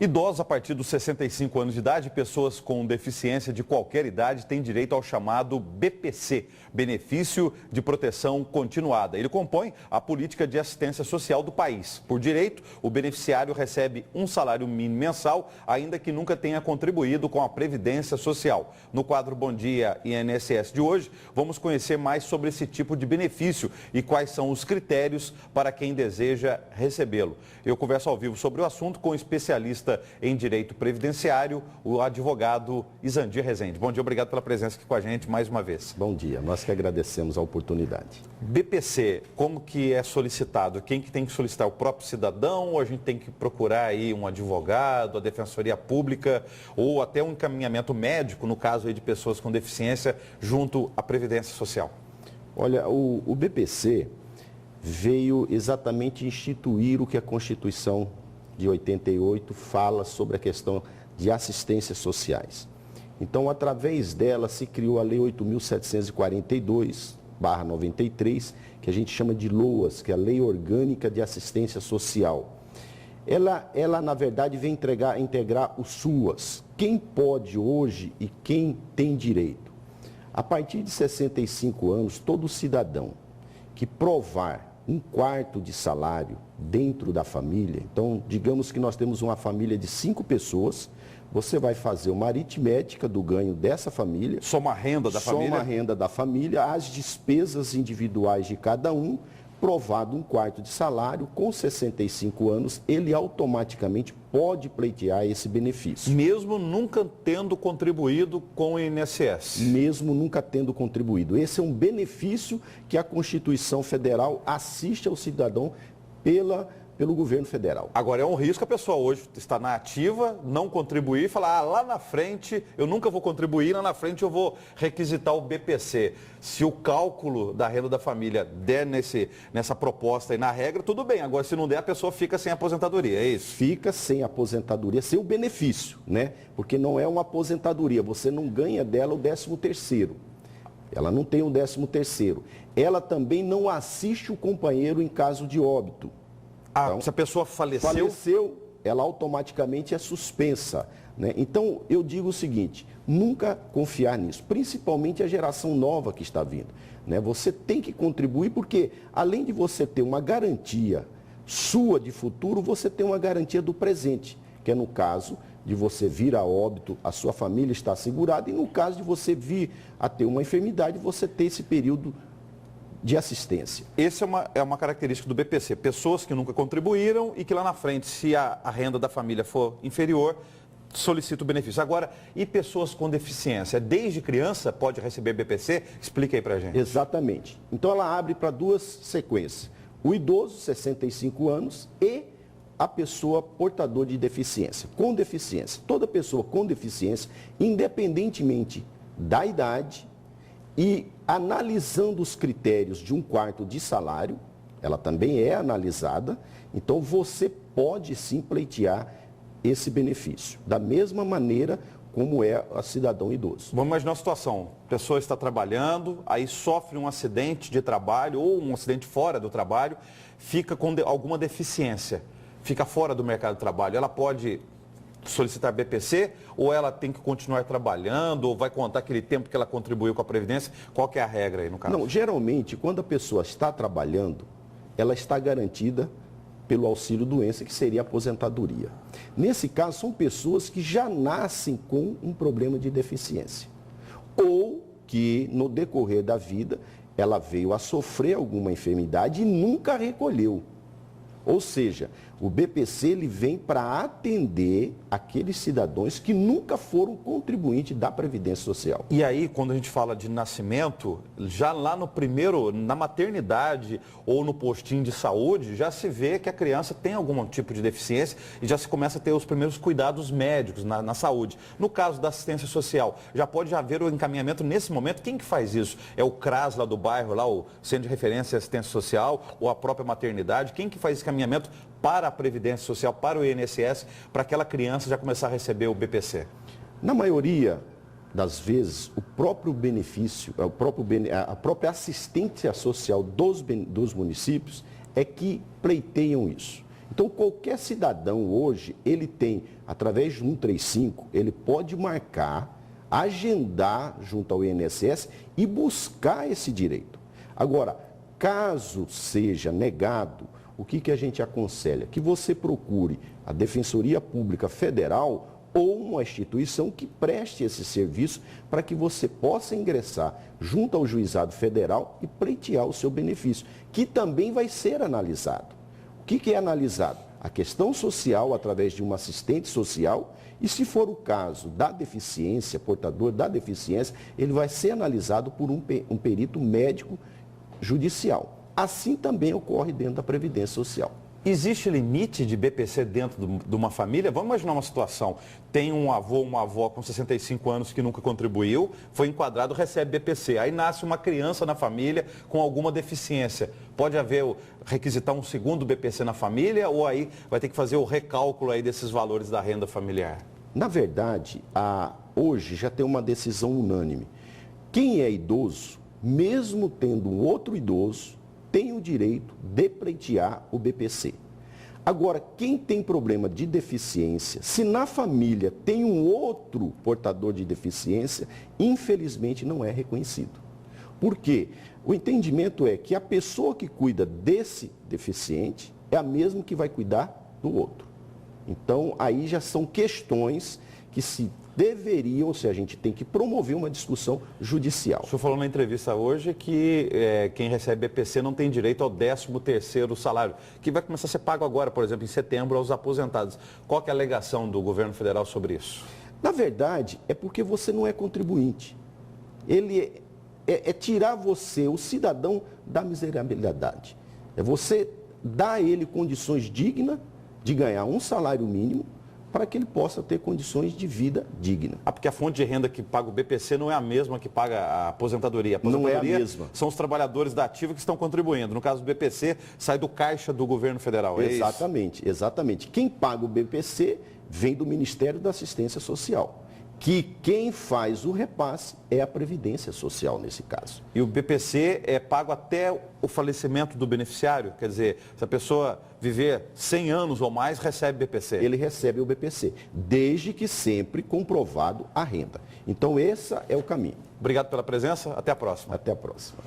Idosos a partir dos 65 anos de idade e pessoas com deficiência de qualquer idade têm direito ao chamado BPC, Benefício de Proteção Continuada. Ele compõe a política de assistência social do país. Por direito, o beneficiário recebe um salário mínimo mensal, ainda que nunca tenha contribuído com a Previdência Social. No quadro Bom Dia INSS de hoje, vamos conhecer mais sobre esse tipo de benefício e quais são os critérios para quem deseja recebê-lo. Eu converso ao vivo sobre o assunto com o especialista em Direito Previdenciário, o advogado Izandir Rezende. Bom dia, obrigado pela presença aqui com a gente mais uma vez. Bom dia, nós que agradecemos a oportunidade. BPC, como que é solicitado? Quem que tem que solicitar? O próprio cidadão ou a gente tem que procurar aí um advogado, a Defensoria Pública ou até um encaminhamento médico, no caso aí de pessoas com deficiência, junto à Previdência Social? Olha, o BPC veio exatamente instituir o que a Constituição de 88 fala sobre a questão de assistências sociais. Então, através dela se criou a Lei 8.742/93, que a gente chama de LOAS, que é a Lei Orgânica de Assistência Social. Ela na verdade, vem integrar o SUAS. Quem pode hoje e quem tem direito? A partir de 65 anos, todo cidadão que provar 1/4 de salário dentro da família, então digamos que nós temos uma família de 5 pessoas, você vai fazer uma aritmética do ganho dessa família. Soma a renda da família? Soma a renda da família, as despesas individuais de cada um, provado 1/4 de salário, com 65 anos, ele automaticamente pode pleitear esse benefício. Mesmo nunca tendo contribuído com o INSS? Mesmo nunca tendo contribuído. Esse é um benefício que a Constituição Federal assiste ao cidadão pelo governo federal. Agora, é um risco a pessoa hoje estar na ativa, não contribuir e falar, lá na frente eu nunca vou contribuir, lá na frente eu vou requisitar o BPC. Se o cálculo da renda da família der nessa proposta e na regra, tudo bem. Agora, se não der, a pessoa fica sem aposentadoria, é isso? Fica sem aposentadoria, sem o benefício, né? Porque não é uma aposentadoria, você não ganha dela o 13º. Ela não tem o 13º. Ela também não assiste o companheiro em caso de óbito. Então, se a pessoa faleceu, ela automaticamente é suspensa, né? Então, eu digo o seguinte, nunca confiar nisso, principalmente a geração nova que está vindo, né? Você tem que contribuir porque, além de você ter uma garantia sua de futuro, você tem uma garantia do presente, que é no caso de você vir a óbito, a sua família está assegurada, e no caso de você vir a ter uma enfermidade, você ter esse período de assistência. Essa é uma característica do BPC. Pessoas que nunca contribuíram e que lá na frente, se a renda da família for inferior, solicita o benefício. Agora, e pessoas com deficiência? Desde criança pode receber BPC? Explica aí pra gente. Exatamente. Então ela abre para duas sequências. O idoso, 65 anos, e a pessoa portadora de deficiência. Com deficiência. Toda pessoa com deficiência, independentemente da idade, e analisando os critérios de 1/4 de salário, ela também é analisada, então você pode sim pleitear esse benefício, da mesma maneira como é a cidadão idoso. Vamos imaginar uma situação, a pessoa está trabalhando, aí sofre um acidente de trabalho ou um acidente fora do trabalho, fica com alguma deficiência, fica fora do mercado de trabalho, ela pode solicitar BPC ou ela tem que continuar trabalhando ou vai contar aquele tempo que ela contribuiu com a Previdência? Qual que é a regra aí no caso? Não, geralmente quando a pessoa está trabalhando, ela está garantida pelo auxílio-doença, que seria a aposentadoria. Nesse caso, são pessoas que já nascem com um problema de deficiência ou que no decorrer da vida ela veio a sofrer alguma enfermidade e nunca recolheu. Ou seja, o BPC ele vem para atender aqueles cidadãos que nunca foram contribuintes da Previdência Social. E aí, quando a gente fala de nascimento, já lá no primeiro, na maternidade ou no postinho de saúde, já se vê que a criança tem algum tipo de deficiência e já se começa a ter os primeiros cuidados médicos na saúde. No caso da assistência social, já pode haver o encaminhamento nesse momento. Quem que faz isso? É o CRAS lá do bairro, lá o Centro de Referência e Assistência Social, ou a própria maternidade? Quem que faz esse encaminhamento para a Previdência Social, para o INSS, para aquela criança já começar a receber o BPC? Na maioria das vezes, o próprio benefício, a própria assistência social dos municípios é que pleiteiam isso. Então, qualquer cidadão hoje, ele tem, através de 135, ele pode marcar, agendar junto ao INSS e buscar esse direito. Agora, caso seja negado, o que a gente aconselha? Que você procure a Defensoria Pública Federal ou uma instituição que preste esse serviço para que você possa ingressar junto ao Juizado Federal e pleitear o seu benefício, que também vai ser analisado. O que é analisado? A questão social através de um assistente social e, se for o caso da deficiência, portador da deficiência, ele vai ser analisado por um perito médico judicial. Assim também ocorre dentro da Previdência Social. Existe limite de BPC dentro de uma família? Vamos imaginar uma situação. Tem um avô, uma avó com 65 anos que nunca contribuiu, foi enquadrado, recebe BPC. Aí nasce uma criança na família com alguma deficiência. Pode haver, requisitar um segundo BPC na família ou aí vai ter que fazer o recálculo aí desses valores da renda familiar? Na verdade, hoje já tem uma decisão unânime. Quem é idoso, mesmo tendo um outro idoso, tem o direito de pleitear o BPC. Agora, quem tem problema de deficiência, se na família tem um outro portador de deficiência, infelizmente não é reconhecido. Por quê? O entendimento é que a pessoa que cuida desse deficiente é a mesma que vai cuidar do outro. Então, aí já são questões que se deveriam, ou seja, a gente tem que promover uma discussão judicial. O senhor falou na entrevista hoje que quem recebe BPC não tem direito ao 13º salário, que vai começar a ser pago agora, por exemplo, em setembro, aos aposentados. Qual que é a alegação do governo federal sobre isso? Na verdade, é porque você não é contribuinte. Ele é tirar você, o cidadão, da miserabilidade. É você dar a ele condições dignas de ganhar um salário mínimo para que ele possa ter condições de vida digna. Porque a fonte de renda que paga o BPC não é a mesma que paga a aposentadoria. A aposentadoria não é a mesma. São os trabalhadores da ativa que estão contribuindo. No caso do BPC, sai do caixa do governo federal. Exatamente, exatamente. Quem paga o BPC vem do Ministério da Assistência Social, que quem faz o repasse é a Previdência Social nesse caso. E o BPC é pago até o falecimento do beneficiário? Quer dizer, se a pessoa viver 100 anos ou mais, recebe BPC? Ele recebe o BPC, desde que sempre comprovado a renda. Então, esse é o caminho. Obrigado pela presença, até a próxima. Até a próxima.